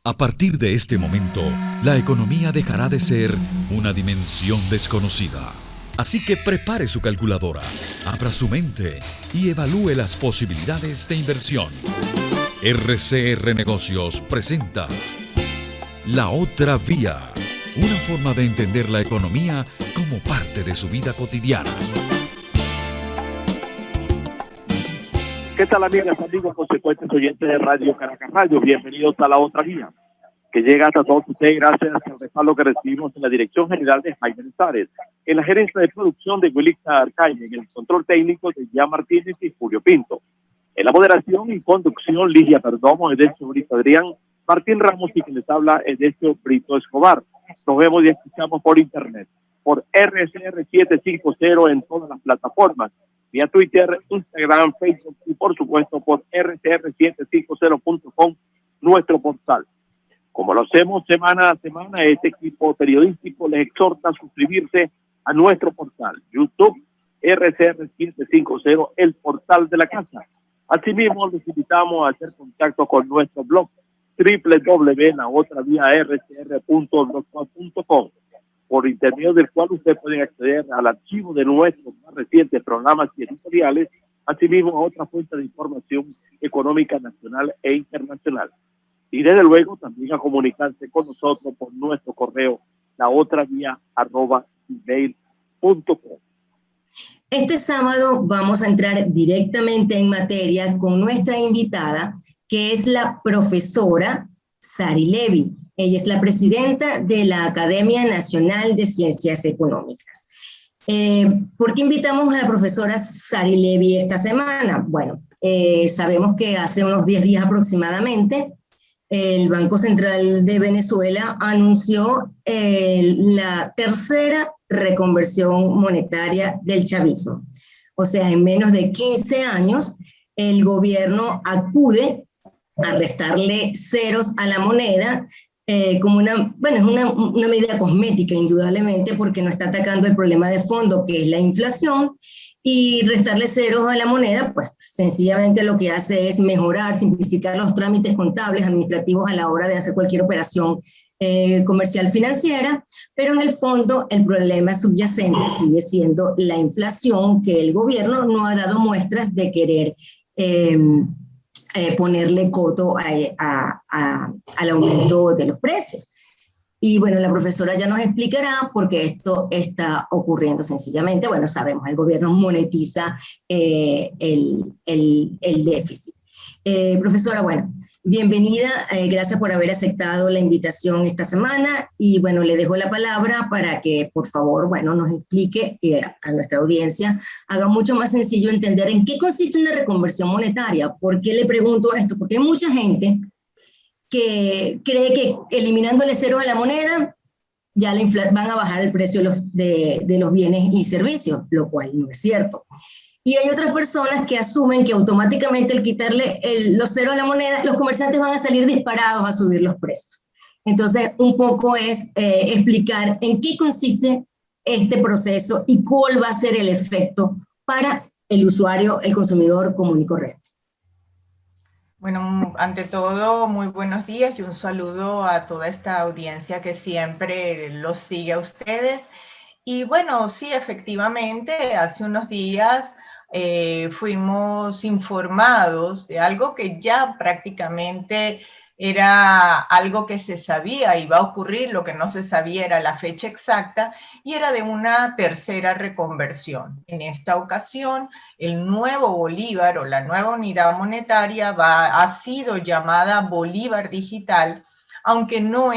A partir de este momento, la economía dejará de ser una dimensión desconocida. Así que prepare su calculadora, abra su mente y evalúe las posibilidades de inversión. RCR Negocios presenta La Otra Vía, una forma de entender la economía como parte de su vida cotidiana. ¿Qué tal, amigas, amigos, consecuentes oyentes de Radio Caracas Radio? Bienvenidos a La Otra Vía, que llega hasta todos ustedes gracias al respaldo que recibimos en la Dirección General de Jaime Estares, en la gerencia de producción de Wilixar Arcaine, en el control técnico de Jean Martínez y Julio Pinto. En la moderación y conducción, Ligia Perdomo, Edelcio Brito Adrián, Martín Ramos y quien les habla, Edelcio Brito Escobar. Nos vemos y escuchamos por internet, por RCR 750 en todas las plataformas, vía Twitter, Instagram, Facebook y por supuesto por rcr750.com, nuestro portal. Como lo hacemos semana a semana, este equipo periodístico les exhorta a suscribirse a nuestro portal YouTube, RCR750, el portal de la casa. Asimismo, les invitamos a hacer contacto con nuestro blog, www.laotraviarcr.blogspot.com, por intermedio del cual usted puede acceder al archivo de nuestros más recientes programas y editoriales, asimismo a otra fuente de información económica nacional e internacional. Y desde luego también a comunicarse con nosotros por nuestro correo, laotravia@gmail.com. Este sábado vamos a entrar directamente en materia con nuestra invitada, que es la profesora Sari Levy. Ella es la presidenta de la Academia Nacional de Ciencias Económicas. ¿Por qué invitamos a la profesora Sari Levy esta semana? Bueno, sabemos que hace unos 10 días aproximadamente, el Banco Central de Venezuela anunció la tercera reconversión monetaria del chavismo. O sea, en menos de 15 años, el gobierno acude a restarle ceros a la moneda como es una medida cosmética, indudablemente, porque no está atacando el problema de fondo, que es la inflación, y restarle ceros a la moneda, pues sencillamente lo que hace es mejorar, simplificar los trámites contables, administrativos a la hora de hacer cualquier operación comercial financiera, pero en el fondo el problema subyacente sigue siendo la inflación, que el gobierno no ha dado muestras de querer ponerle coto al aumento de los precios. Y bueno, la profesora ya nos explicará por qué esto está ocurriendo sencillamente. Bueno, sabemos, el gobierno monetiza el déficit. Profesora, bueno, bienvenida, gracias por haber aceptado la invitación esta semana y bueno, le dejo la palabra para que por favor, bueno, nos explique a nuestra audiencia, haga mucho más sencillo entender en qué consiste una reconversión monetaria. ¿Por qué le pregunto esto? Porque hay mucha gente que cree que eliminándole ceros a la moneda ya van a bajar el precio de los bienes y servicios, lo cual no es cierto. Y hay otras personas que asumen que automáticamente al quitarle los ceros a la moneda, los comerciantes van a salir disparados a subir los precios. Entonces, un poco es explicar en qué consiste este proceso y cuál va a ser el efecto para el usuario, el consumidor común y corriente. Bueno, ante todo, muy buenos días y un saludo a toda esta audiencia que siempre los sigue a ustedes. Y bueno, sí, efectivamente, hace unos días fuimos informados de algo que ya prácticamente era algo que se sabía iba a ocurrir, lo que no se sabía era la fecha exacta, y era de una tercera reconversión. En esta ocasión, el nuevo Bolívar o la nueva unidad monetaria ha sido llamada Bolívar Digital, aunque no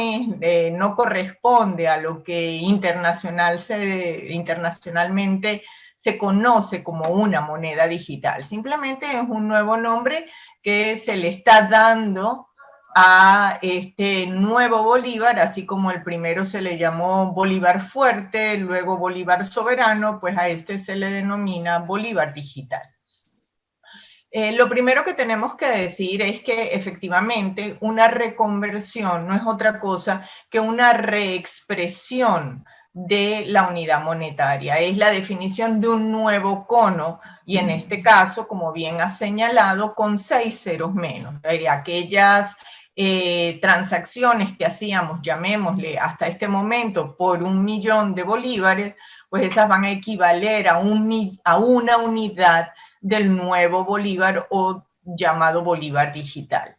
corresponde a lo que internacionalmente se conoce como una moneda digital. Simplemente es un nuevo nombre que se le está dando a este nuevo Bolívar, así como el primero se le llamó Bolívar Fuerte, luego Bolívar Soberano, pues a este se le denomina Bolívar Digital. Lo primero que tenemos que decir es que efectivamente una reconversión no es otra cosa que una reexpresión de la unidad monetaria. Es la definición de un nuevo cono y en este caso, como bien ha señalado, con 6 ceros menos. Aquellas transacciones que hacíamos, llamémosle hasta este momento, por 1 millón de bolívares, pues esas van a equivaler a una unidad del nuevo bolívar o llamado bolívar digital.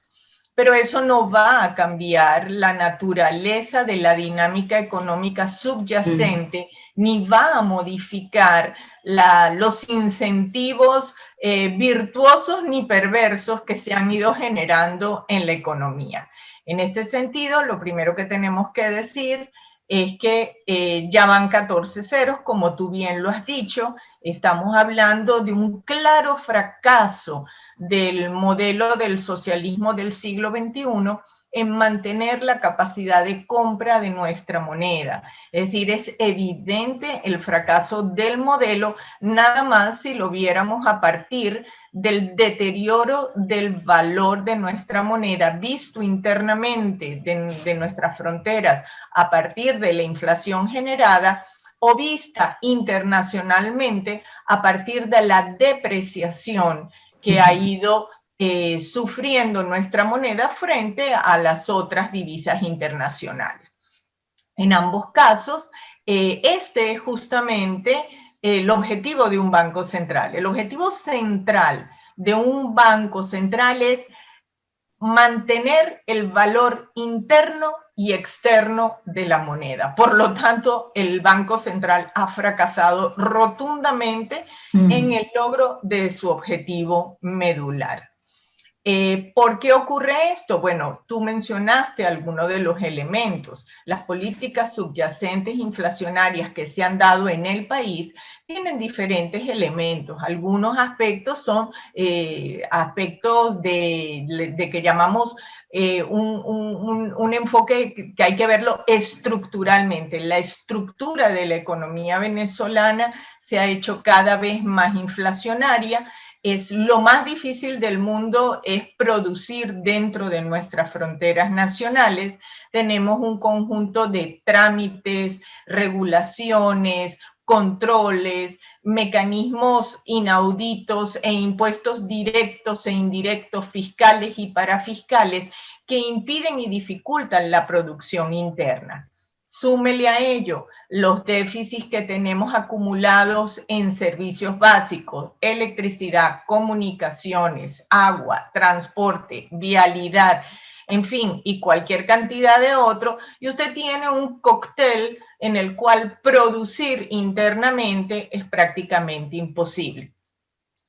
Pero eso no va a cambiar la naturaleza de la dinámica económica subyacente, ni va a modificar los incentivos virtuosos ni perversos que se han ido generando en la economía. En este sentido, lo primero que tenemos que decir es que ya van 14 ceros, como tú bien lo has dicho. Estamos hablando de un claro fracaso del modelo del socialismo del siglo XXI en mantener la capacidad de compra de nuestra moneda. Es decir, es evidente el fracaso del modelo, nada más si lo viéramos a partir del deterioro del valor de nuestra moneda visto internamente de nuestras fronteras a partir de la inflación generada, o vista internacionalmente a partir de la depreciación que ha ido sufriendo nuestra moneda frente a las otras divisas internacionales. En ambos casos, este es justamente el objetivo de un banco central. El objetivo central de un banco central es mantener el valor interno y externo de la moneda. Por lo tanto, el Banco Central ha fracasado rotundamente en el logro de su objetivo medular. ¿Por qué ocurre esto? Bueno, tú mencionaste algunos de los elementos. Las políticas subyacentes inflacionarias que se han dado en el país tienen diferentes elementos. Algunos aspectos son aspectos de que llamamos un enfoque que hay que verlo estructuralmente. La estructura de la economía venezolana se ha hecho cada vez más inflacionaria. Es lo más difícil del mundo es producir dentro de nuestras fronteras nacionales. Tenemos un conjunto de trámites, regulaciones, controles, mecanismos inauditos e impuestos directos e indirectos, fiscales y parafiscales, que impiden y dificultan la producción interna. Súmele a ello los déficits que tenemos acumulados en servicios básicos, electricidad, comunicaciones, agua, transporte, vialidad, en fin, y cualquier cantidad de otro, y usted tiene un cóctel en el cual producir internamente es prácticamente imposible.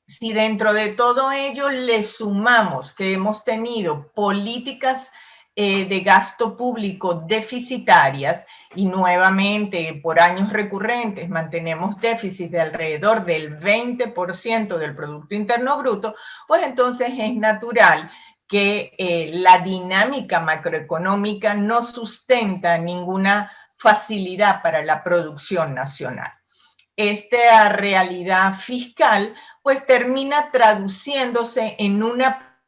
Si dentro de todo ello le sumamos que hemos tenido políticas de gasto público deficitarias y nuevamente por años recurrentes mantenemos déficit de alrededor del 20% del Producto Interno Bruto, pues entonces es natural que la dinámica macroeconómica no sustenta ninguna facilidad para la producción nacional. Esta realidad fiscal pues termina traduciéndose en una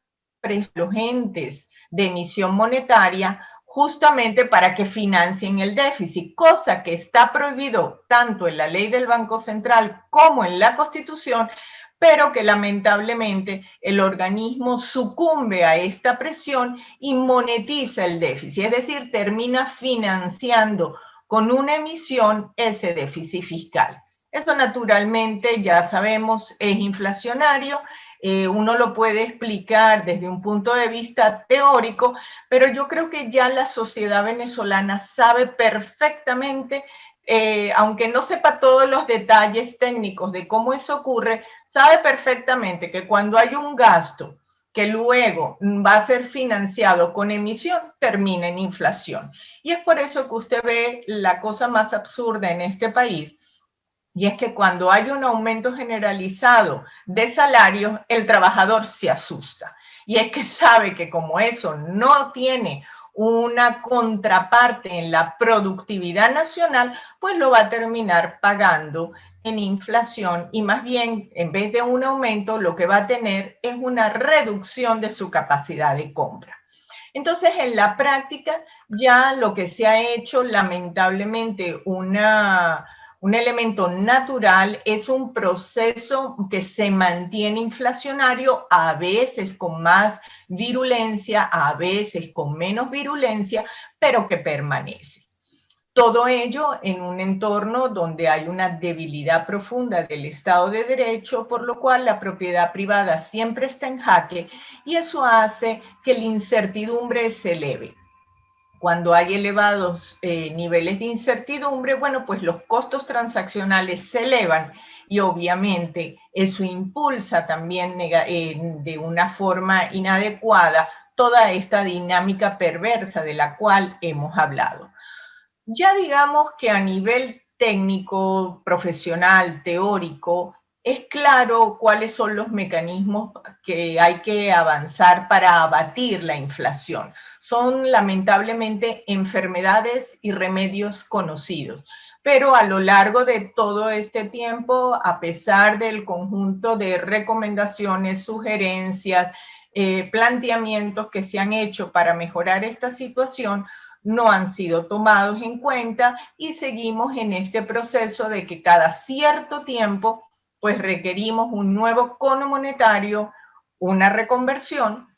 presión de los entes de emisión monetaria justamente para que financien el déficit, cosa que está prohibido tanto en la ley del Banco Central como en la Constitución, pero que lamentablemente el organismo sucumbe a esta presión y monetiza el déficit, es decir, termina financiando con una emisión ese déficit fiscal. Eso naturalmente, ya sabemos, es inflacionario. Uno lo puede explicar desde un punto de vista teórico, pero yo creo que ya la sociedad venezolana sabe perfectamente, aunque no sepa todos los detalles técnicos de cómo eso ocurre, sabe perfectamente que cuando hay un gasto que luego va a ser financiado con emisión, termina en inflación. Y es por eso que usted ve la cosa más absurda en este país, y es que cuando hay un aumento generalizado de salarios, el trabajador se asusta. Y es que sabe que como eso no tiene una contraparte en la productividad nacional, pues lo va a terminar pagando en inflación y más bien, en vez de un aumento, lo que va a tener es una reducción de su capacidad de compra. Entonces, en la práctica, ya lo que se ha hecho, lamentablemente, Un elemento natural es un proceso que se mantiene inflacionario, a veces con más virulencia, a veces con menos virulencia, pero que permanece. Todo ello en un entorno donde hay una debilidad profunda del Estado de Derecho, por lo cual la propiedad privada siempre está en jaque y eso hace que la incertidumbre se eleve. Cuando hay elevados niveles de incertidumbre, bueno, pues los costos transaccionales se elevan y obviamente eso impulsa también de una forma inadecuada toda esta dinámica perversa de la cual hemos hablado. Ya digamos que a nivel técnico, profesional, teórico, es claro cuáles son los mecanismos que hay que avanzar para abatir la inflación. Son lamentablemente enfermedades y remedios conocidos. Pero a lo largo de todo este tiempo, a pesar del conjunto de recomendaciones, sugerencias, planteamientos que se han hecho para mejorar esta situación, no han sido tomados en cuenta y seguimos en este proceso de que cada cierto tiempo pues requerimos un nuevo cono monetario, una reconversión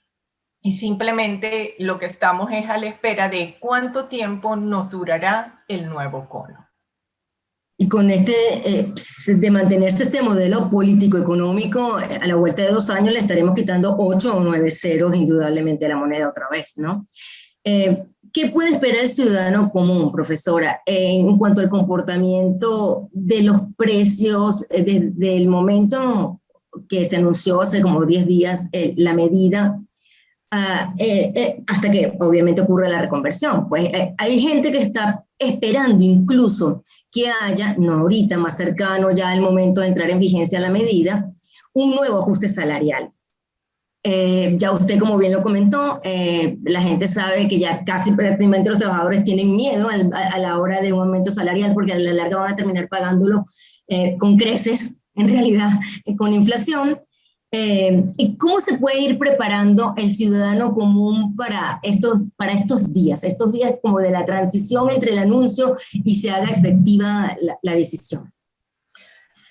y simplemente lo que estamos es a la espera de cuánto tiempo nos durará el nuevo cono. Y con de mantenerse este modelo político-económico, a la vuelta de 2 años le estaremos quitando 8 o 9 ceros indudablemente a la moneda otra vez, ¿no? ¿Qué puede esperar el ciudadano común, profesora, en cuanto al comportamiento de los precios desde el momento que se anunció hace como 10 días la medida hasta que obviamente ocurre la reconversión? Pues hay gente que está esperando incluso que haya, no ahorita, más cercano ya el momento de entrar en vigencia la medida, un nuevo ajuste salarial. Ya usted, como bien lo comentó, la gente sabe que ya casi prácticamente los trabajadores tienen miedo a la hora de un aumento salarial porque a la larga van a terminar pagándolo con creces, en realidad, con inflación. ¿Y cómo se puede ir preparando el ciudadano común para estos días como de la transición entre el anuncio y se haga efectiva la decisión?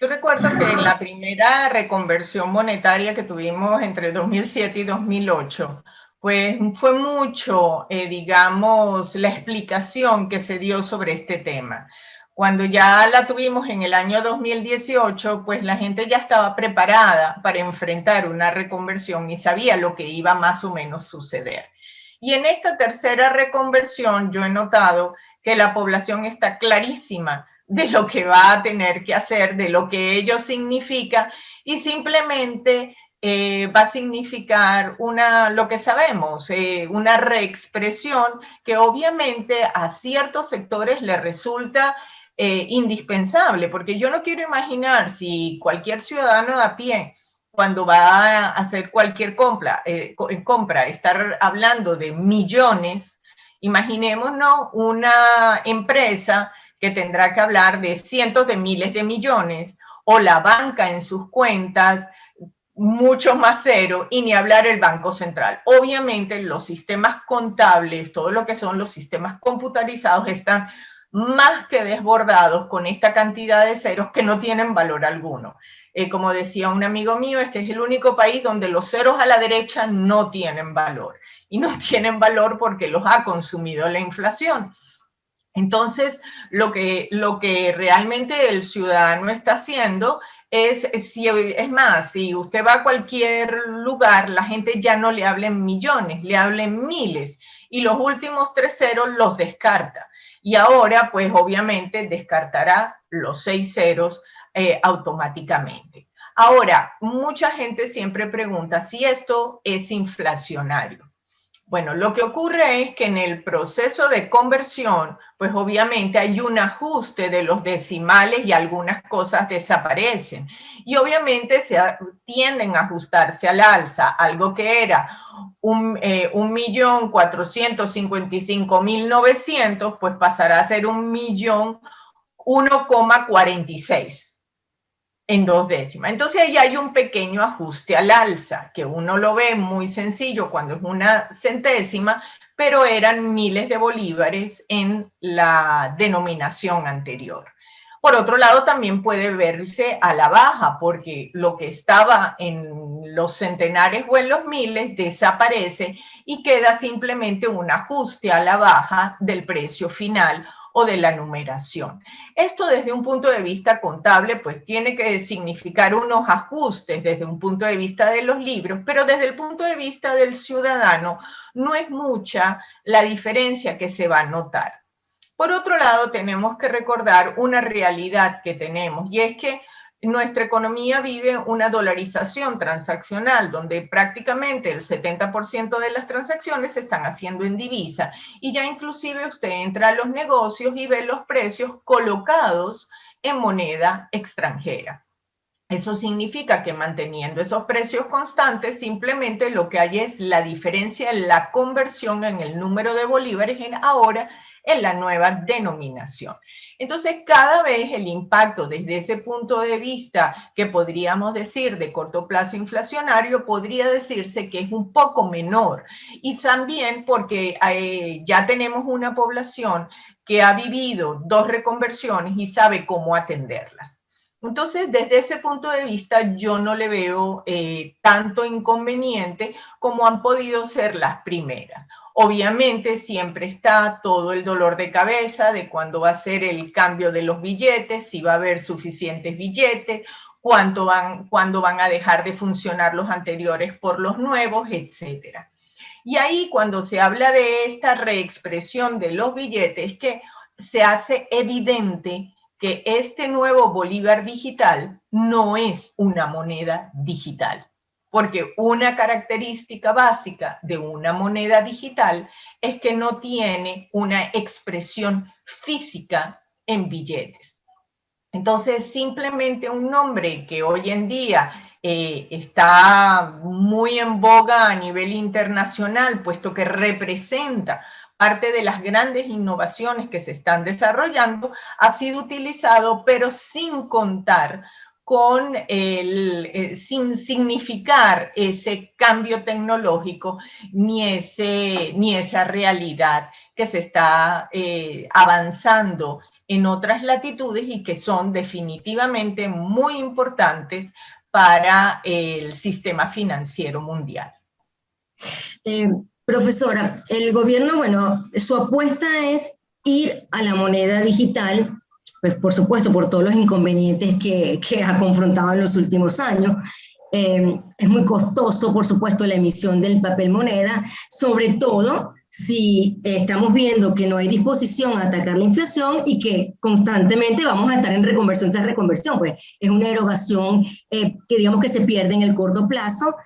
Yo recuerdo que en la primera reconversión monetaria que tuvimos entre 2007 y 2008, pues fue mucho, digamos, la explicación que se dio sobre este tema. Cuando ya la tuvimos en el año 2018, pues la gente ya estaba preparada para enfrentar una reconversión y sabía lo que iba más o menos suceder. Y en esta tercera reconversión yo he notado que la población está clarísima de lo que va a tener que hacer, de lo que ello significa y simplemente va a significar lo que sabemos, una reexpresión que obviamente a ciertos sectores le resulta indispensable, porque yo no quiero imaginar si cualquier ciudadano de a pie cuando va a hacer cualquier compra, estar hablando de millones, imaginémonos una empresa que tendrá que hablar de cientos de miles de millones, o la banca en sus cuentas, mucho más cero, y ni hablar el Banco Central. Obviamente los sistemas contables, todo lo que son los sistemas computarizados están más que desbordados con esta cantidad de ceros que no tienen valor alguno. Como decía un amigo mío, este es el único país donde los ceros a la derecha no tienen valor. Y no tienen valor porque los ha consumido la inflación. Entonces, lo que realmente el ciudadano está haciendo es más, si usted va a cualquier lugar, la gente ya no le habla en millones, le habla en miles, y los últimos 3 ceros los descarta. Y ahora, pues obviamente, descartará los 6 ceros automáticamente. Ahora, mucha gente siempre pregunta si esto es inflacionario. Bueno, lo que ocurre es que en el proceso de conversión, pues obviamente hay un ajuste de los decimales y algunas cosas desaparecen. Y obviamente tienden a ajustarse al alza, algo que era 1.455.900.000, pues pasará a ser 1.146.000. En 2 décimas. Entonces ahí hay un pequeño ajuste al alza, que uno lo ve muy sencillo cuando es una centésima, pero eran miles de bolívares en la denominación anterior. Por otro lado, también puede verse a la baja, porque lo que estaba en los centenares o en los miles desaparece y queda simplemente un ajuste a la baja del precio final o de la numeración. Esto desde un punto de vista contable, pues tiene que significar unos ajustes desde un punto de vista de los libros, pero desde el punto de vista del ciudadano no es mucha la diferencia que se va a notar. Por otro lado, tenemos que recordar una realidad que tenemos, y es que nuestra economía vive una dolarización transaccional, donde prácticamente el 70% de las transacciones se están haciendo en divisa, y ya inclusive usted entra a los negocios y ve los precios colocados en moneda extranjera. Eso significa que manteniendo esos precios constantes, simplemente lo que hay es la diferencia en la conversión en el número de bolívares ahora en la nueva denominación. Entonces, cada vez el impacto desde ese punto de vista que podríamos decir de corto plazo inflacionario, podría decirse que es un poco menor. Y también porque ya tenemos una población que ha vivido 2 reconversiones y sabe cómo atenderlas. Entonces, desde ese punto de vista, yo no le veo tanto inconveniente como han podido ser las primeras. Obviamente, siempre está todo el dolor de cabeza de cuándo va a ser el cambio de los billetes, si va a haber suficientes billetes, cuándo van a dejar de funcionar los anteriores por los nuevos, etc. Y ahí, cuando se habla de esta reexpresión de los billetes, que se hace evidente que este nuevo bolívar digital no es una moneda digital, porque una característica básica de una moneda digital es que no tiene una expresión física en billetes. Entonces, simplemente un nombre que hoy en día está muy en boga a nivel internacional, puesto que representa parte de las grandes innovaciones que se están desarrollando, ha sido utilizado, pero sin contar con sin significar ese cambio tecnológico ni esa realidad que se está avanzando en otras latitudes y que son definitivamente muy importantes para el sistema financiero mundial. Profesora, el gobierno, bueno, su apuesta es ir a la moneda digital, pues por supuesto por todos los inconvenientes que ha confrontado en los últimos años. Es muy costoso, por supuesto, la emisión del papel moneda, sobre todo si estamos viendo que no hay disposición a atacar la inflación y que constantemente vamos a estar en reconversión tras reconversión, pues es una erogación que digamos que se pierde en el corto plazo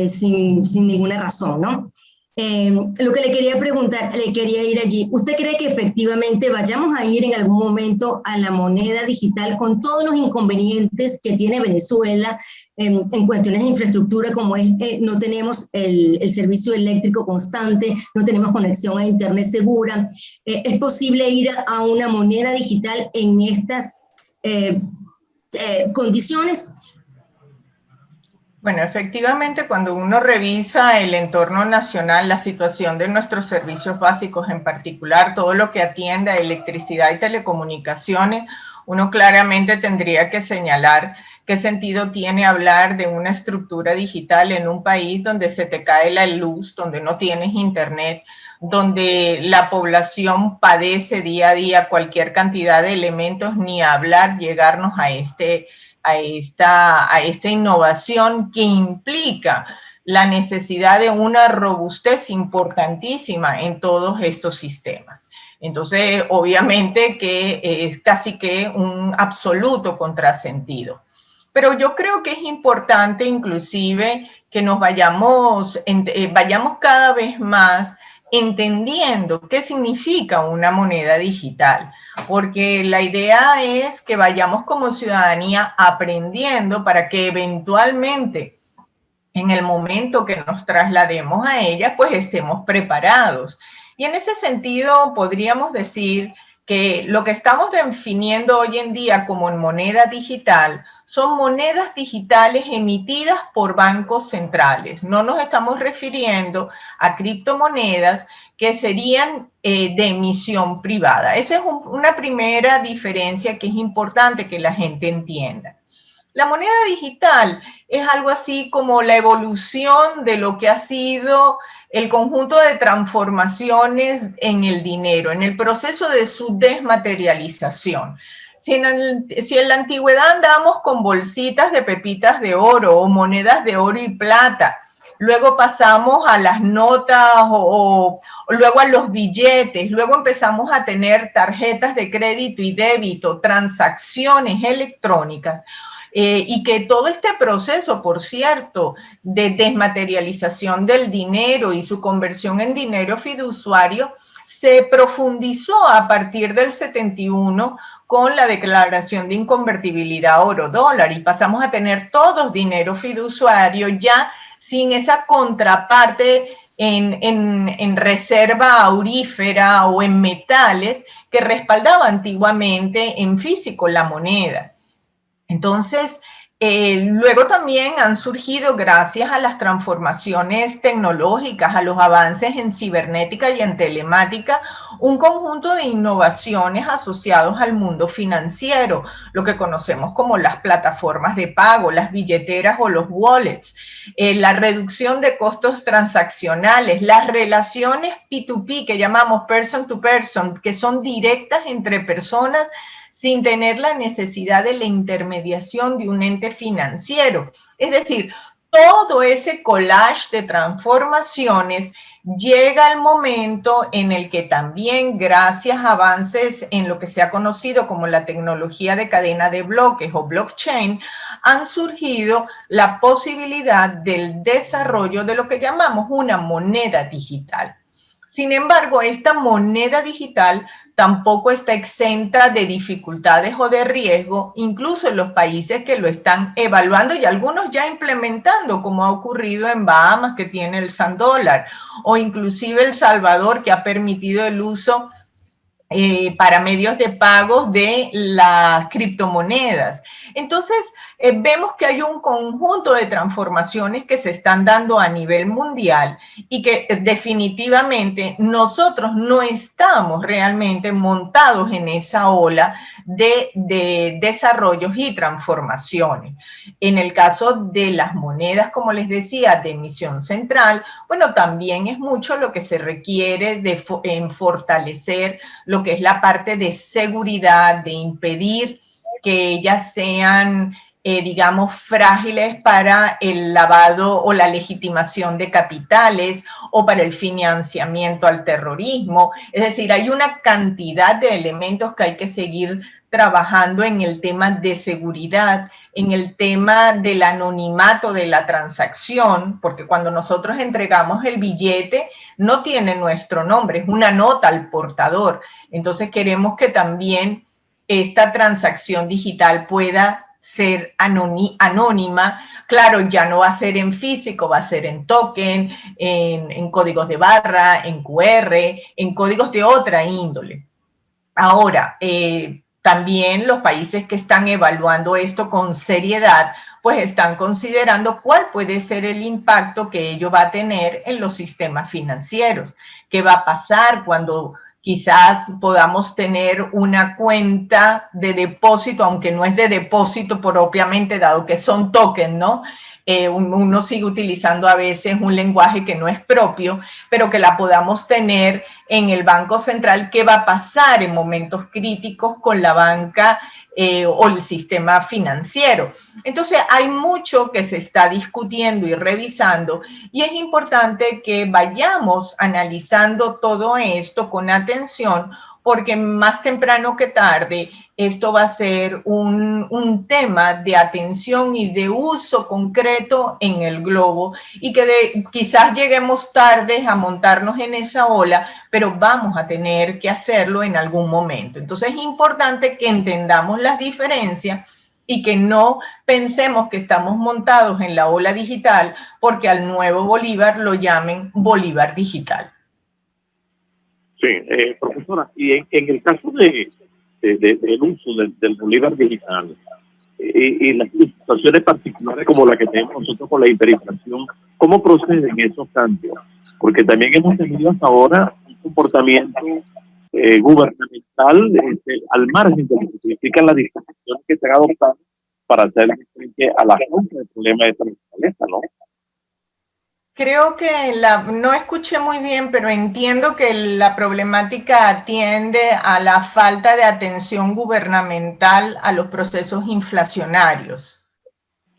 sin ninguna razón, ¿no? Lo que le quería preguntar, le quería ir allí, ¿usted cree que efectivamente vayamos a ir en algún momento a la moneda digital con todos los inconvenientes que tiene Venezuela en cuestiones de infraestructura, como es no tenemos el servicio eléctrico constante, no tenemos conexión a internet segura? ¿Es posible ir a una moneda digital en estas condiciones? Bueno, efectivamente, cuando uno revisa el entorno nacional, la situación de nuestros servicios básicos, en particular todo lo que atiende a electricidad y telecomunicaciones, uno claramente tendría que señalar qué sentido tiene hablar de una estructura digital en un país donde se te cae la luz, donde no tienes internet, donde la población padece día a día cualquier cantidad de elementos, ni hablar llegarnos a esta innovación que implica la necesidad de una robustez importantísima en todos estos sistemas. Entonces, obviamente que es casi que un absoluto contrasentido. Pero yo creo que es importante inclusive que nos vayamos cada vez más entendiendo qué significa una moneda digital, porque la idea es que vayamos como ciudadanía aprendiendo para que eventualmente en el momento que nos traslademos a ella, pues estemos preparados. Y en ese sentido podríamos decir que lo que estamos definiendo hoy en día como moneda digital son monedas digitales emitidas por bancos centrales. No nos estamos refiriendo a criptomonedas que serían de emisión privada. Esa es una primera diferencia que es importante que la gente entienda. La moneda digital es algo así como la evolución de lo que ha sido el conjunto de transformaciones en el dinero, en el proceso de su desmaterialización. Si en la antigüedad andábamos con bolsitas de pepitas de oro o monedas de oro y plata, luego pasamos a las notas o luego a los billetes, luego empezamos a tener tarjetas de crédito y débito, transacciones electrónicas, y que todo este proceso, por cierto, de desmaterialización del dinero y su conversión en dinero fiduciario se profundizó a partir del 71 con la declaración de inconvertibilidad oro-dólar y pasamos a tener todos dinero fiduciario ya sin esa contraparte en reserva aurífera o en metales que respaldaba antiguamente en físico la moneda. Entonces, luego también han surgido, gracias a las transformaciones tecnológicas, a los avances en cibernética y en telemática, un conjunto de innovaciones asociados al mundo financiero, lo que conocemos como las plataformas de pago, las billeteras o los wallets, la reducción de costos transaccionales, las relaciones P2P que llamamos person to person, que son directas entre personas sin tener la necesidad de la intermediación de un ente financiero. Es decir, todo ese collage de transformaciones llega al momento en el que también, gracias a avances en lo que se ha conocido como la tecnología de cadena de bloques o blockchain, han surgido la posibilidad del desarrollo de lo que llamamos una moneda digital. Sin embargo, esta moneda digital tampoco está exenta de dificultades o de riesgo, incluso en los países que lo están evaluando y algunos ya implementando, como ha ocurrido en Bahamas, que tiene el $100, o inclusive El Salvador, que ha permitido el uso para medios de pago de las criptomonedas. Entonces, vemos que hay un conjunto de transformaciones que se están dando a nivel mundial y que definitivamente nosotros no estamos realmente montados en esa ola de desarrollos y transformaciones. En el caso de las monedas, como les decía, de emisión central, bueno, también es mucho lo que se requiere en fortalecer lo que es la parte de seguridad, de impedir que ellas sean, digamos, frágiles para el lavado o la legitimación de capitales o para el financiamiento al terrorismo. Es decir, hay una cantidad de elementos que hay que seguir trabajando en el tema de seguridad, en el tema del anonimato de la transacción, porque cuando nosotros entregamos el billete no tiene nuestro nombre, es una nota al portador. Entonces queremos que también esta transacción digital pueda ser anónima. Claro, ya no va a ser en físico, va a ser en token, en códigos de barra, en QR, en códigos de otra índole. Ahora, también los países que están evaluando esto con seriedad, pues están considerando cuál puede ser el impacto que ello va a tener en los sistemas financieros. ¿Qué va a pasar cuando quizás podamos tener una cuenta de depósito, aunque no es de depósito propiamente, dado que son tokens, ¿no? Uno sigue utilizando a veces un lenguaje que no es propio, pero que la podamos tener en el Banco Central. ¿Qué va a pasar en momentos críticos con la banca o el sistema financiero? Entonces, hay mucho que se está discutiendo y revisando y es importante que vayamos analizando todo esto con atención, porque más temprano que tarde esto va a ser un tema de atención y de uso concreto en el globo y que quizás lleguemos tarde a montarnos en esa ola, pero vamos a tener que hacerlo en algún momento. Entonces es importante que entendamos las diferencias y que no pensemos que estamos montados en la ola digital porque al nuevo Bolívar lo llamen Bolívar digital. Sí, profesora, y en el caso del uso del Bolívar digital y las situaciones particulares como la que tenemos nosotros con la hiperinflación, ¿cómo proceden esos cambios? Porque también hemos tenido hasta ahora comportamiento gubernamental al margen de lo que significan las disposiciones que se han adoptado para hacer frente a la causa del problema de esta naturaleza, ¿no? Creo que no escuché muy bien, pero entiendo que la problemática atiende a la falta de atención gubernamental a los procesos inflacionarios.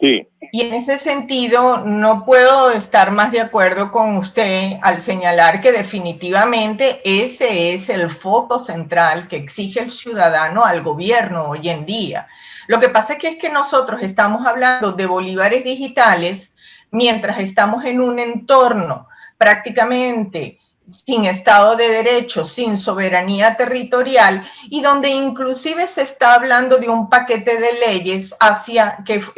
Sí. Y en ese sentido, no puedo estar más de acuerdo con usted al señalar que definitivamente ese es el foco central que exige el ciudadano al gobierno hoy en día. Lo que pasa es que nosotros estamos hablando de bolívares digitales mientras estamos en un entorno prácticamente sin Estado de Derecho, sin soberanía territorial y donde inclusive se está hablando de un paquete de leyes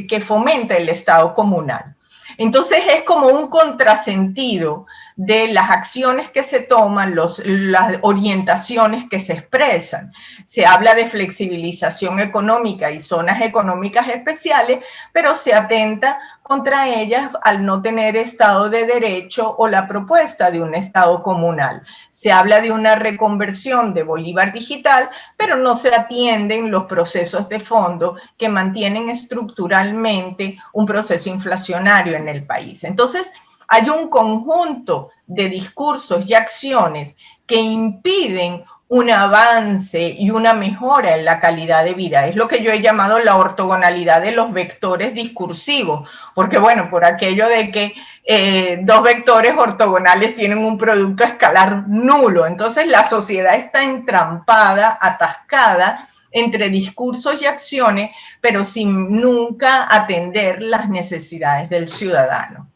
que fomenta el Estado comunal. Entonces es como un contrasentido de las acciones que se toman, las orientaciones que se expresan. Se habla de flexibilización económica y zonas económicas especiales, pero se atenta contra ellas al no tener Estado de Derecho o la propuesta de un Estado comunal. Se habla de una reconversión de Bolívar digital, pero no se atienden los procesos de fondo que mantienen estructuralmente un proceso inflacionario en el país. Entonces, hay un conjunto de discursos y acciones que impiden un avance y una mejora en la calidad de vida. Es lo que yo he llamado la ortogonalidad de los vectores discursivos, porque bueno, por aquello de que dos vectores ortogonales tienen un producto escalar nulo, entonces la sociedad está entrampada, atascada entre discursos y acciones, pero sin nunca atender las necesidades del ciudadano.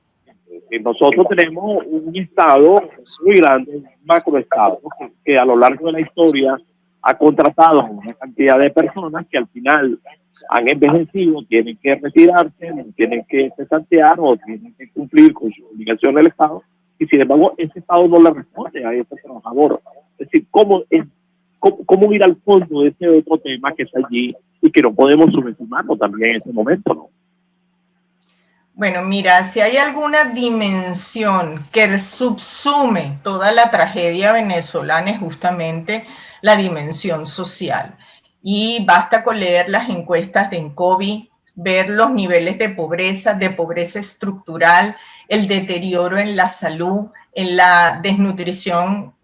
Nosotros tenemos un estado muy grande, un macroestado, que a lo largo de la historia ha contratado a una cantidad de personas que al final han envejecido, tienen que retirarse, tienen que cesantear o tienen que cumplir con su obligación del Estado, y sin embargo ese Estado no le responde a ese trabajador. Es decir, ¿cómo ir al fondo de ese otro tema que está allí y que no podemos subestimarlo también en ese momento, ¿no? Bueno, mira, si hay alguna dimensión que subsume toda la tragedia venezolana es justamente la dimensión social. Y basta con leer las encuestas de Incovi, ver los niveles de pobreza estructural, el deterioro en la salud, en la desnutrición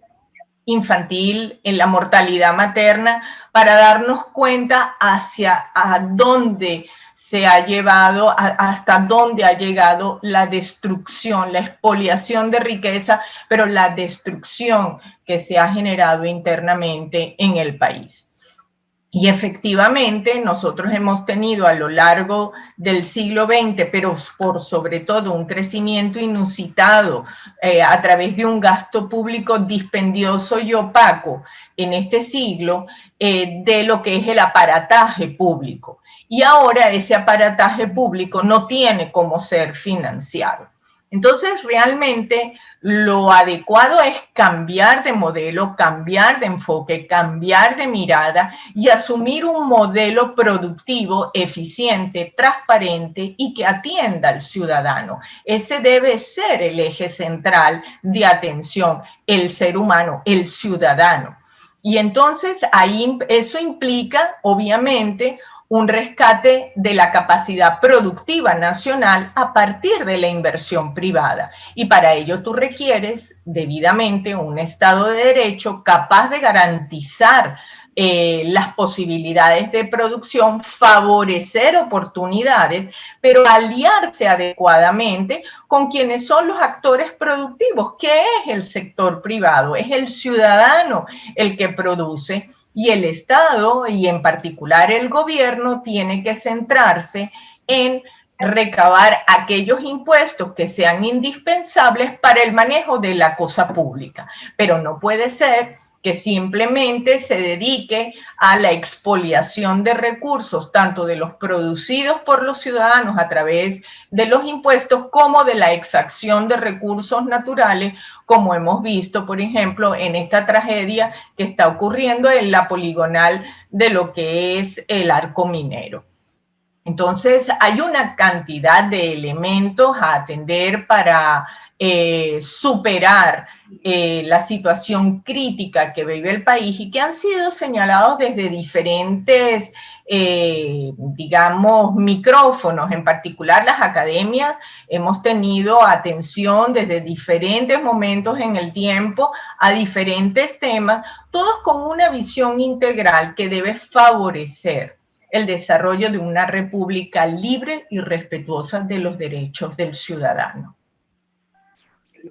infantil, en la mortalidad materna, para darnos cuenta hacia dónde se ha llevado, hasta dónde ha llegado la destrucción, la expoliación de riqueza, pero la destrucción que se ha generado internamente en el país. Y efectivamente nosotros hemos tenido a lo largo del siglo XX, pero por sobre todo un crecimiento inusitado a través de un gasto público dispendioso y opaco en este siglo de lo que es el aparataje público. Y ahora ese aparataje público no tiene cómo ser financiado. Entonces, realmente lo adecuado es cambiar de modelo, cambiar de enfoque, cambiar de mirada y asumir un modelo productivo, eficiente, transparente y que atienda al ciudadano. Ese debe ser el eje central de atención, el ser humano, el ciudadano. Y entonces ahí eso implica, obviamente, un rescate de la capacidad productiva nacional a partir de la inversión privada. Y para ello tú requieres debidamente un Estado de Derecho capaz de garantizar las posibilidades de producción, favorecer oportunidades, pero aliarse adecuadamente con quienes son los actores productivos, que es el sector privado, es el ciudadano el que produce. Y el Estado, y en particular el gobierno, tiene que centrarse en recabar aquellos impuestos que sean indispensables para el manejo de la cosa pública. Pero no puede ser que simplemente se dedique a la expoliación de recursos, tanto de los producidos por los ciudadanos a través de los impuestos, como de la exacción de recursos naturales, como hemos visto, por ejemplo, en esta tragedia que está ocurriendo en la poligonal de lo que es el Arco Minero. Entonces, hay una cantidad de elementos a atender para superar la situación crítica que vive el país y que han sido señalados desde diferentes, digamos, micrófonos. En particular, las academias hemos tenido atención desde diferentes momentos en el tiempo a diferentes temas, todos con una visión integral que debe favorecer el desarrollo de una república libre y respetuosa de los derechos del ciudadano.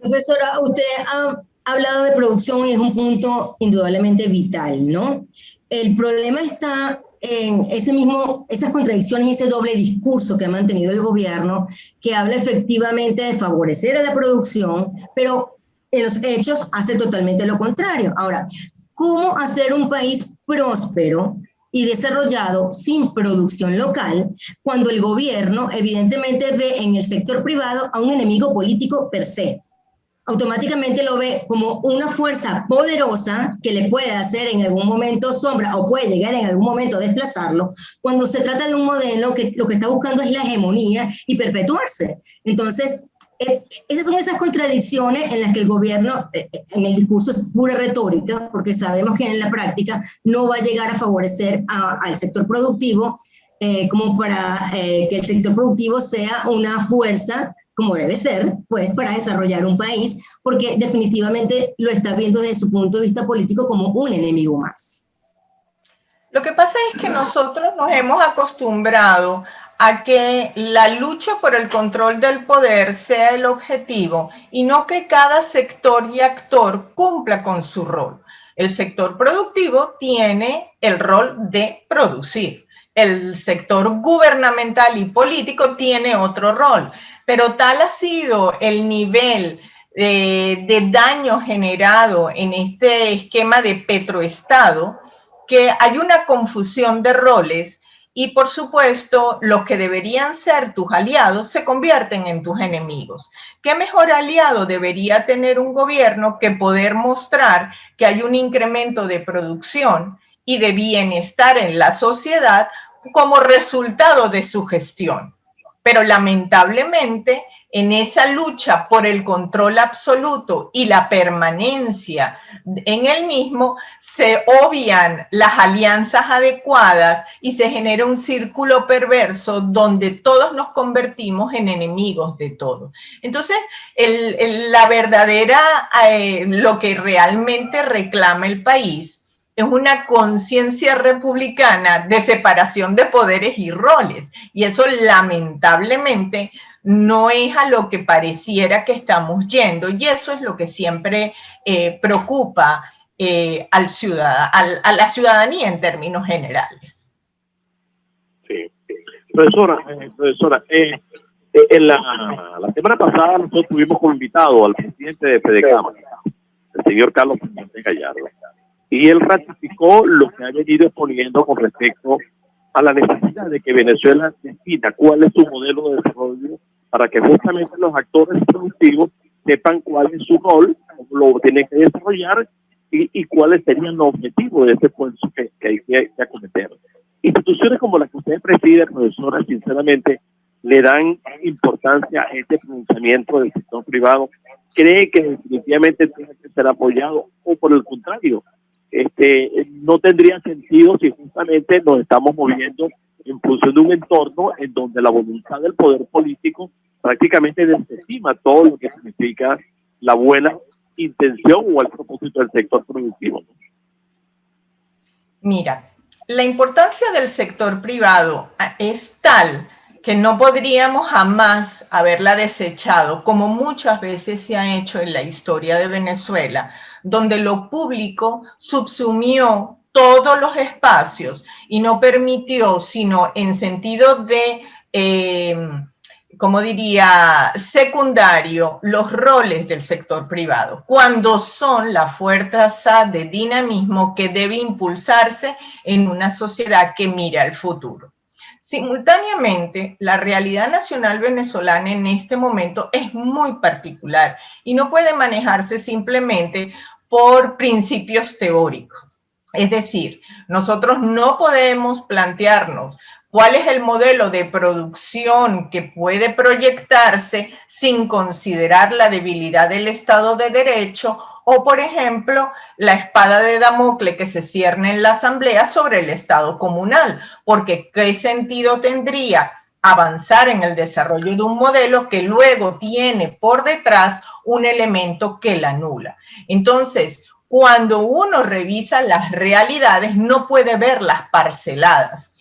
Profesora, usted ha hablado de producción y es un punto indudablemente vital, ¿no? El problema está en esas contradicciones y ese doble discurso que ha mantenido el gobierno, que habla efectivamente de favorecer a la producción, pero en los hechos hace totalmente lo contrario. Ahora, ¿cómo hacer un país próspero y desarrollado sin producción local cuando el gobierno evidentemente ve en el sector privado a un enemigo político per se? Automáticamente lo ve como una fuerza poderosa que le puede hacer en algún momento sombra o puede llegar en algún momento a desplazarlo, cuando se trata de un modelo que lo que está buscando es la hegemonía y perpetuarse. Entonces, esas son esas contradicciones en las que el gobierno, en el discurso es pura retórica, porque sabemos que en la práctica no va a llegar a favorecer al sector productivo, como para que el sector productivo sea una fuerza como debe ser, pues, para desarrollar un país, porque definitivamente lo está viendo desde su punto de vista político como un enemigo más. Lo que pasa es que nosotros nos hemos acostumbrado a que la lucha por el control del poder sea el objetivo y no que cada sector y actor cumpla con su rol. El sector productivo tiene el rol de producir. El sector gubernamental y político tiene otro rol. Pero tal ha sido el nivel de daño generado en este esquema de petroestado que hay una confusión de roles y, por supuesto, los que deberían ser tus aliados se convierten en tus enemigos. ¿Qué mejor aliado debería tener un gobierno que poder mostrar que hay un incremento de producción y de bienestar en la sociedad como resultado de su gestión? Pero lamentablemente en esa lucha por el control absoluto y la permanencia en el mismo, se obvian las alianzas adecuadas y se genera un círculo perverso donde todos nos convertimos en enemigos de todo. Entonces, la verdadera, lo que realmente reclama el país es una conciencia republicana de separación de poderes y roles. Y eso lamentablemente no es a lo que pareciera que estamos yendo. Y eso es lo que siempre preocupa a la ciudadanía en términos generales. Sí. Profesora, en la semana pasada nosotros tuvimos como invitado al presidente de FEDECAM, el señor Carlos Fernández Gallardo. Y él ratificó lo que ha venido exponiendo con respecto a la necesidad de que Venezuela defina cuál es su modelo de desarrollo para que justamente los actores productivos sepan cuál es su rol, cómo lo tienen que desarrollar y cuáles serían los objetivos de ese esfuerzo que hay que acometer. Instituciones como las que usted preside, profesora, sinceramente, le dan importancia a este pronunciamiento del sector privado. ¿Cree que definitivamente tiene que ser apoyado o por el contrario? No tendría sentido si justamente nos estamos moviendo en función de un entorno en donde la voluntad del poder político prácticamente desestima todo lo que significa la buena intención o el propósito del sector productivo. Mira, la importancia del sector privado es tal que no podríamos jamás haberla desechado, como muchas veces se ha hecho en la historia de Venezuela, donde lo público subsumió todos los espacios y no permitió, sino en sentido de, como diría, secundario, los roles del sector privado, cuando son la fuerza de dinamismo que debe impulsarse en una sociedad que mira al futuro. Simultáneamente, la realidad nacional venezolana en este momento es muy particular y no puede manejarse simplemente por principios teóricos. Es decir, nosotros no podemos plantearnos ¿Cuál es el modelo de producción que puede proyectarse sin considerar la debilidad del Estado de Derecho o, por ejemplo, la espada de Damocles que se cierne en la Asamblea sobre el Estado comunal? Porque ¿qué sentido tendría avanzar en el desarrollo de un modelo que luego tiene por detrás un elemento que la anula? Entonces, cuando uno revisa las realidades, no puede verlas parceladas.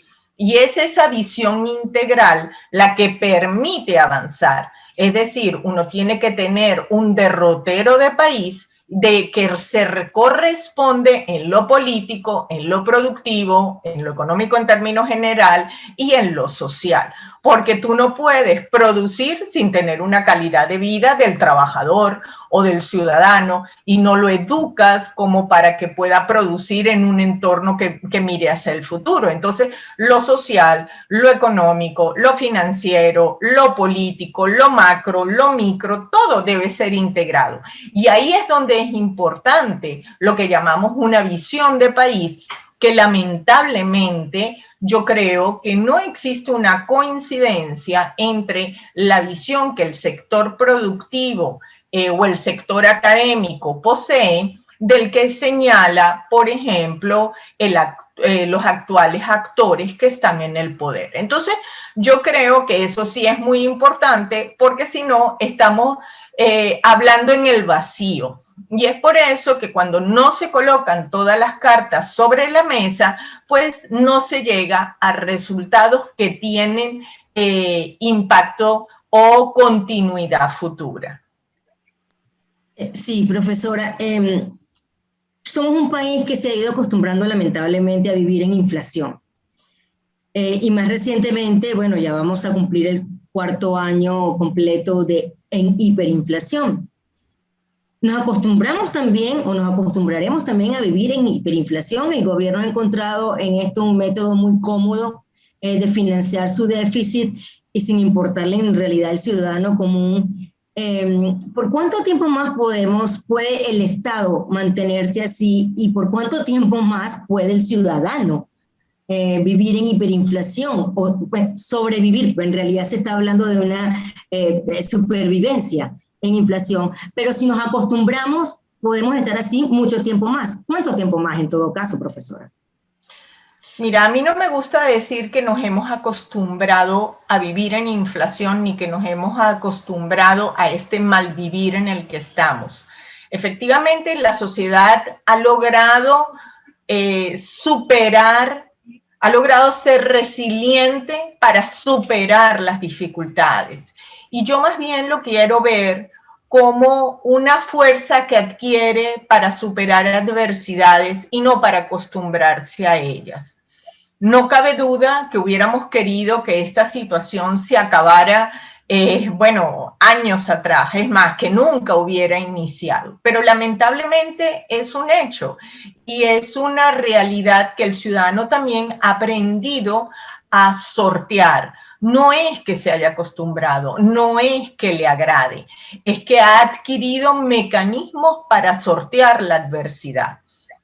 Y es esa visión integral la que permite avanzar. Es decir, uno tiene que tener un derrotero de país de que se corresponde en lo político, en lo productivo, en lo económico en términos general y en lo social. Porque tú no puedes producir sin tener una calidad de vida del trabajador o del ciudadano y no lo educas como para que pueda producir en un entorno que mire hacia el futuro. Entonces, lo social, lo económico, lo financiero, lo político, lo macro, lo micro, todo debe ser integrado. Y ahí es donde es importante lo que llamamos una visión de país, que lamentablemente yo creo que no existe una coincidencia entre la visión que el sector productivo o el sector académico posee del que señala, por ejemplo, los actuales actores que están en el poder. Entonces, yo creo que eso sí es muy importante porque si no, estamos hablando en el vacío. Y es por eso que cuando no se colocan todas las cartas sobre la mesa, pues no se llega a resultados que tienen impacto o continuidad futura. Sí, profesora. Somos un país que se ha ido acostumbrando lamentablemente a vivir en inflación. Y más recientemente, bueno, ya vamos a cumplir el 4º año completo en hiperinflación. Nos acostumbramos también, o nos acostumbraremos también a vivir en hiperinflación. El gobierno ha encontrado en esto un método muy cómodo de financiar su déficit y sin importarle en realidad al ciudadano común. ¿Por cuánto tiempo más puede el Estado mantenerse así y por cuánto tiempo más puede el ciudadano vivir en hiperinflación o sobrevivir? Pues en realidad se está hablando de una supervivencia en inflación, pero si nos acostumbramos podemos estar así mucho tiempo más. ¿Cuánto tiempo más en todo caso, profesora? Mira, a mí no me gusta decir que nos hemos acostumbrado a vivir en inflación ni que nos hemos acostumbrado a este malvivir en el que estamos. Efectivamente, la sociedad ha logrado ha logrado ser resiliente para superar las dificultades. Y yo más bien lo quiero ver como una fuerza que adquiere para superar adversidades y no para acostumbrarse a ellas. No cabe duda que hubiéramos querido que esta situación se acabara, años atrás, es más, que nunca hubiera iniciado. Pero lamentablemente es un hecho y es una realidad que el ciudadano también ha aprendido a sortear. No es que se haya acostumbrado, no es que le agrade, es que ha adquirido mecanismos para sortear la adversidad.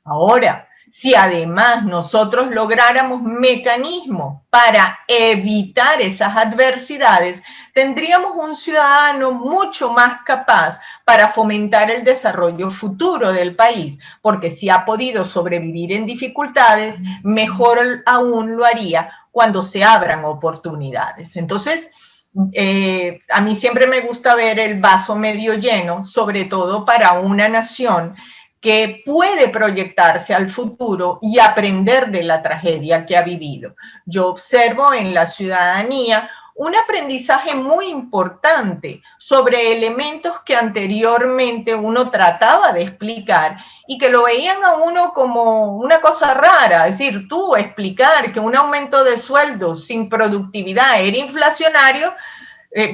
Ahora, si además nosotros lográramos mecanismos para evitar esas adversidades, tendríamos un ciudadano mucho más capaz para fomentar el desarrollo futuro del país, porque si ha podido sobrevivir en dificultades, mejor aún lo haría cuando se abran oportunidades. Entonces, a mí siempre me gusta ver el vaso medio lleno, sobre todo para una nación que puede proyectarse al futuro y aprender de la tragedia que ha vivido. Yo observo en la ciudadanía un aprendizaje muy importante sobre elementos que anteriormente uno trataba de explicar y que lo veían a uno como una cosa rara. Es decir, tú explicar que un aumento de sueldos sin productividad era inflacionario,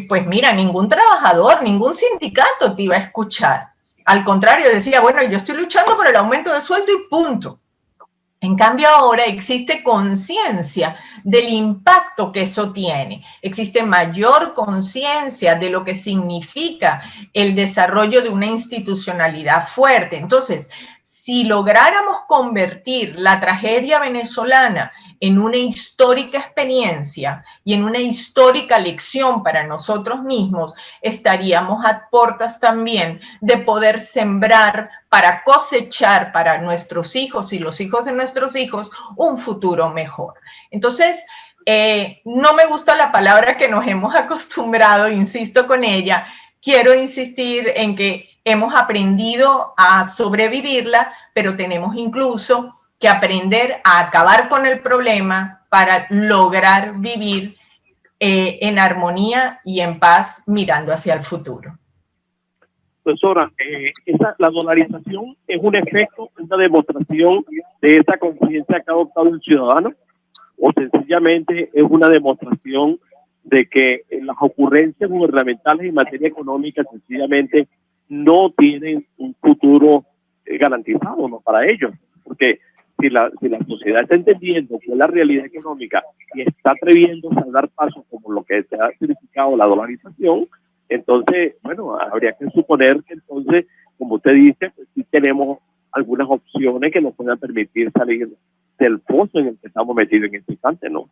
pues mira, ningún trabajador, ningún sindicato te iba a escuchar. Al contrario, decía, bueno, yo estoy luchando por el aumento de sueldo y punto. En cambio, ahora existe conciencia del impacto que eso tiene. Existe mayor conciencia de lo que significa el desarrollo de una institucionalidad fuerte. Entonces, si lográramos convertir la tragedia venezolana en una histórica experiencia y en una histórica lección para nosotros mismos, estaríamos a puertas también de poder sembrar para cosechar para nuestros hijos y los hijos de nuestros hijos un futuro mejor. Entonces, no me gusta la palabra que nos hemos acostumbrado, insisto con ella, quiero insistir en que hemos aprendido a sobrevivirla, pero tenemos incluso que aprender a acabar con el problema para lograr vivir en armonía y en paz mirando hacia el futuro. Profesora, la dolarización es un efecto, una demostración de esa conciencia que ha adoptado el ciudadano, o sencillamente es una demostración de que las ocurrencias gubernamentales en materia económica sencillamente no tienen un futuro garantizado, ¿no?, para ellos, porque si la sociedad está entendiendo cuál es la realidad económica y está atreviéndose a dar pasos como lo que se ha significado la dolarización, entonces, bueno, habría que suponer que entonces, como usted dice, pues sí tenemos algunas opciones que nos puedan permitir salir del pozo en el que estamos metidos en este instante, ¿no?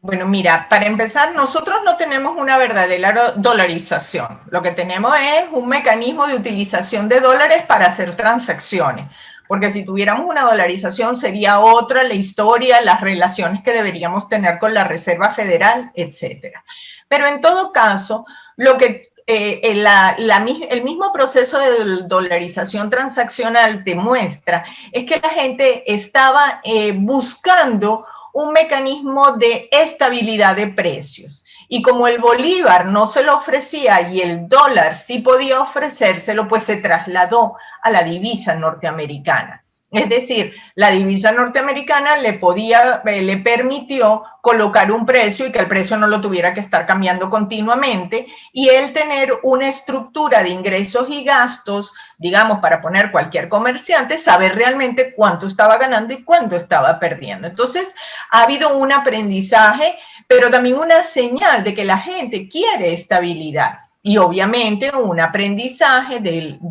Bueno, mira, para empezar, nosotros no tenemos una verdadera dolarización. Lo que tenemos es un mecanismo de utilización de dólares para hacer transacciones. Porque si tuviéramos una dolarización sería otra la historia, las relaciones que deberíamos tener con la Reserva Federal, etcétera. Pero en todo caso, lo que el mismo proceso de dolarización transaccional te muestra es que la gente estaba buscando un mecanismo de estabilidad de precios. Y como el bolívar no se lo ofrecía y el dólar sí podía ofrecérselo, pues se trasladó a la divisa norteamericana. Es decir, la divisa norteamericana le permitió colocar un precio y que el precio no lo tuviera que estar cambiando continuamente y él tener una estructura de ingresos y gastos, digamos, para poner cualquier comerciante, saber realmente cuánto estaba ganando y cuánto estaba perdiendo. Entonces, ha habido un aprendizaje, pero también una señal de que la gente quiere estabilidad. Y obviamente un aprendizaje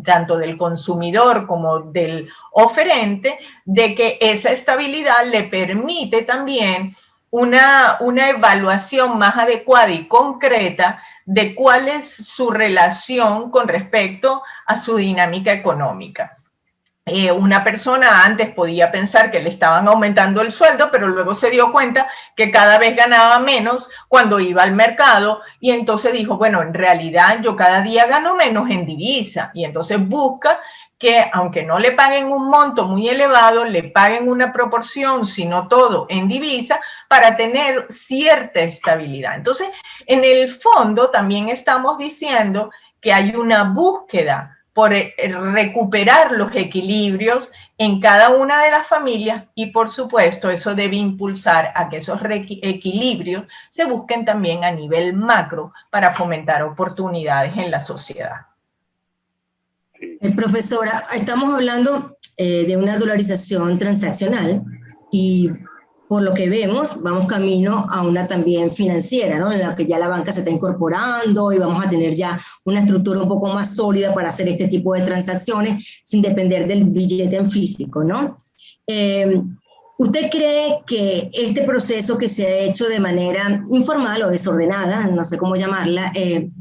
tanto del consumidor como del oferente de que esa estabilidad le permite también una evaluación más adecuada y concreta de cuál es su relación con respecto a su dinámica económica. Una persona antes podía pensar que le estaban aumentando el sueldo, pero luego se dio cuenta que cada vez ganaba menos cuando iba al mercado y entonces dijo, bueno, en realidad yo cada día gano menos en divisa y entonces busca que aunque no le paguen un monto muy elevado, le paguen una proporción, sino todo en divisa para tener cierta estabilidad. Entonces, en el fondo también estamos diciendo que hay una búsqueda por recuperar los equilibrios en cada una de las familias y por supuesto eso debe impulsar a que esos equilibrios se busquen también a nivel macro para fomentar oportunidades en la sociedad. Profesora, estamos hablando de una dolarización transaccional y por lo que vemos, vamos camino a una también financiera, ¿no? En la que ya la banca se está incorporando y vamos a tener ya una estructura un poco más sólida para hacer este tipo de transacciones sin depender del billete en físico, ¿no? ¿Usted cree que este proceso que se ha hecho de manera informal o desordenada, no sé cómo llamarla,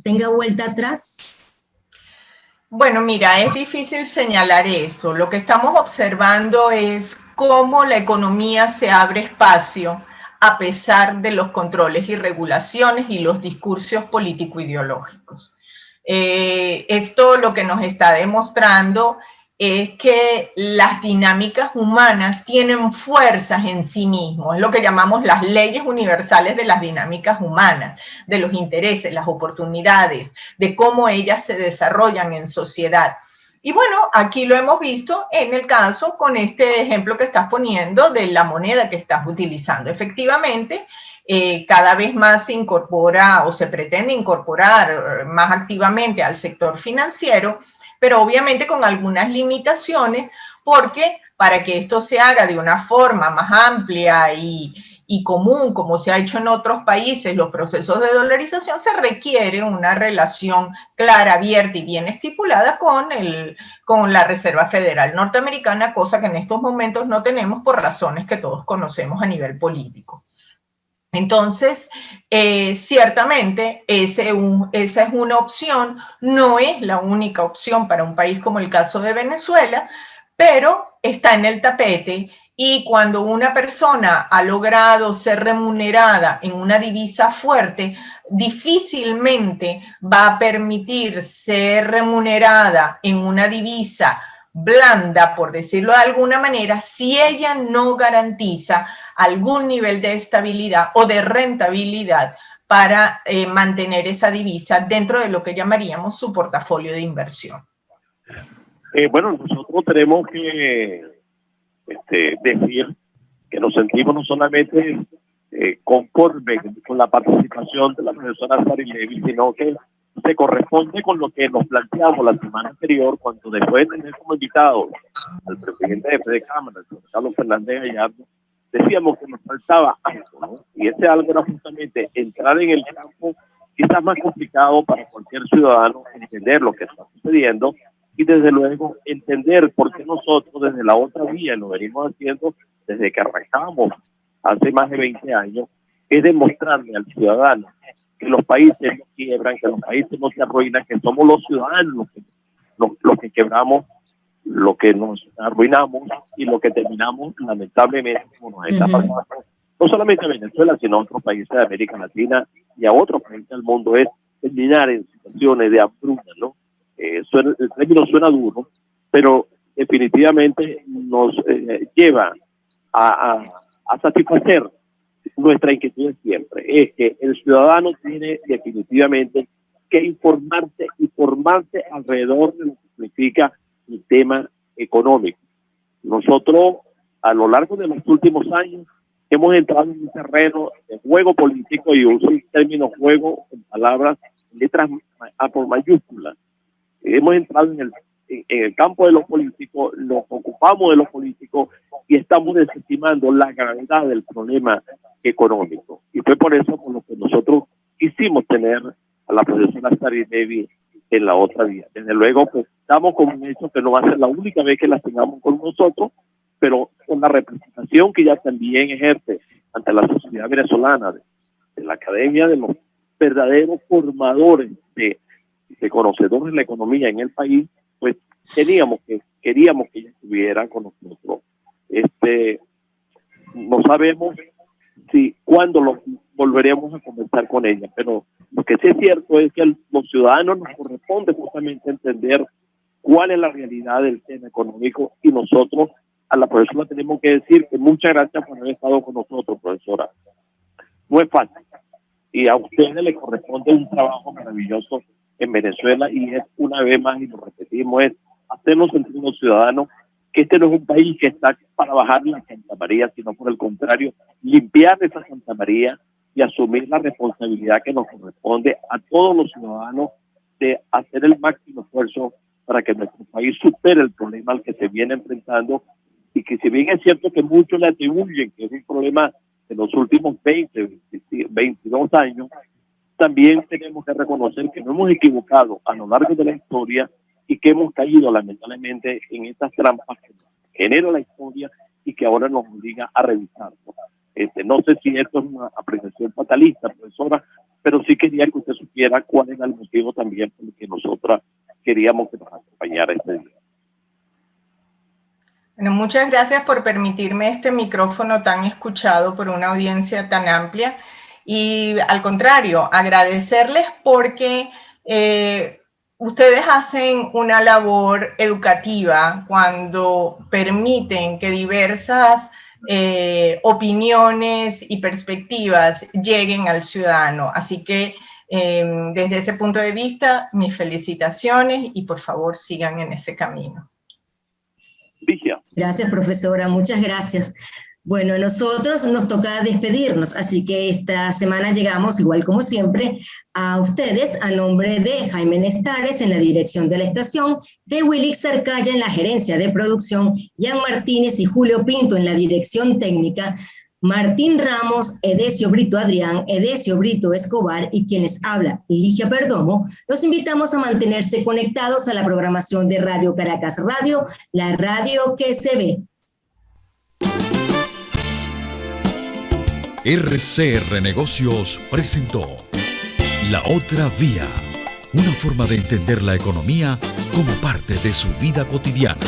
tenga vuelta atrás? Bueno, mira, es difícil señalar eso. Lo que estamos observando es cómo la economía se abre espacio a pesar de los controles y regulaciones y los discursos político-ideológicos. Esto lo que nos está demostrando es que las dinámicas humanas tienen fuerzas en sí mismos, es lo que llamamos las leyes universales de las dinámicas humanas, de los intereses, las oportunidades, de cómo ellas se desarrollan en sociedad. Y bueno, aquí lo hemos visto en el caso con este ejemplo que estás poniendo de la moneda que estás utilizando. Efectivamente, cada vez más se incorpora o se pretende incorporar más activamente al sector financiero, pero obviamente con algunas limitaciones, porque para que esto se haga de una forma más amplia y y común, como se ha hecho en otros países, los procesos de dolarización, se requiere una relación clara, abierta y bien estipulada con la Reserva Federal norteamericana, cosa que en estos momentos no tenemos por razones que todos conocemos a nivel político. Entonces, ciertamente, esa es una opción, no es la única opción para un país como el caso de Venezuela, pero está en el tapete, y cuando una persona ha logrado ser remunerada en una divisa fuerte, difícilmente va a permitir ser remunerada en una divisa blanda, por decirlo de alguna manera, si ella no garantiza algún nivel de estabilidad o de rentabilidad para mantener esa divisa dentro de lo que llamaríamos su portafolio de inversión. Bueno, nosotros tenemos que decir que nos sentimos no solamente conformes con la participación de la profesora Sarilevy, sino que se corresponde con lo que nos planteamos la semana anterior, cuando después de tener como invitado al presidente de Cámara, el señor Carlos Fernández Gallardo, decíamos que nos faltaba algo, ¿no? Y ese algo era justamente entrar en el campo, quizás más complicado para cualquier ciudadano, entender lo que está sucediendo y desde luego entender por qué nosotros desde la otra vía lo venimos haciendo desde que arrancamos hace más de 20 años, es demostrarle al ciudadano que los países no quiebran, que los países no se arruinan, que somos los ciudadanos los que quebramos, lo que nos arruinamos y lo que terminamos lamentablemente como nos está pasando, no solamente a Venezuela, sino a otros países de América Latina y a otros países del mundo, es terminar en situaciones de hambruna, ¿no? El término suena duro, pero definitivamente nos lleva a satisfacer nuestra inquietud siempre. Es que el ciudadano tiene definitivamente que informarse y formarse alrededor de lo que significa el tema económico. Nosotros, a lo largo de los últimos años, hemos entrado en un terreno de juego político, y uso el término juego en palabras, letras por mayúsculas. Hemos entrado en el campo de los políticos, nos ocupamos de los políticos y estamos desestimando la gravedad del problema económico. Y fue por eso por lo que nosotros quisimos tener a la profesora Sarilevy en la otra vía. Desde luego, pues, estamos con un hecho que no va a ser la única vez que la tengamos con nosotros, pero con la representación que ella también ejerce ante la sociedad venezolana, de la academia, de los verdaderos formadores de conocedores de la economía en el país, pues queríamos que ella estuviera con nosotros. No sabemos cuándo volveremos a conversar con ella, pero lo que sí es cierto es que a los ciudadanos nos corresponde justamente entender cuál es la realidad del tema económico, y nosotros a la profesora tenemos que decir que muchas gracias por haber estado con nosotros, profesora. No es fácil, y a ustedes les corresponde un trabajo maravilloso en Venezuela, y es, una vez más, y lo repetimos, es hacernos sentir los ciudadanos que este no es un país que está para bajar la Santa María, sino por el contrario, limpiar esa Santa María y asumir la responsabilidad que nos corresponde a todos los ciudadanos de hacer el máximo esfuerzo para que nuestro país supere el problema al que se viene enfrentando, y que si bien es cierto que muchos le atribuyen que es un problema de los últimos 22 años, también tenemos que reconocer que nos hemos equivocado a lo largo de la historia y que hemos caído lamentablemente en estas trampas que genera la historia y que ahora nos obliga a revisarlo. No sé si esto es una apreciación fatalista, profesora, pero sí quería que usted supiera cuál era el motivo también por el que nosotras queríamos que nos acompañara este día. Bueno, muchas gracias por permitirme este micrófono tan escuchado por una audiencia tan amplia. Y al contrario, agradecerles porque ustedes hacen una labor educativa cuando permiten que diversas opiniones y perspectivas lleguen al ciudadano. Así que desde ese punto de vista, mis felicitaciones, y por favor sigan en ese camino. Gracias, profesora, muchas gracias. Bueno, a nosotros nos toca despedirnos, así que esta semana llegamos, igual como siempre, a ustedes a nombre de Jaime Nestares en la dirección de la estación, de Wilix Arcaya en la gerencia de producción, Jan Martínez y Julio Pinto en la dirección técnica. Martín Ramos, Edesio Brito Adrián, Edesio Brito Escobar y quienes habla, Ligia Perdomo, los invitamos a mantenerse conectados a la programación de Radio Caracas Radio, la radio que se ve. RCR Negocios presentó La Otra Vía, una forma de entender la economía como parte de su vida cotidiana.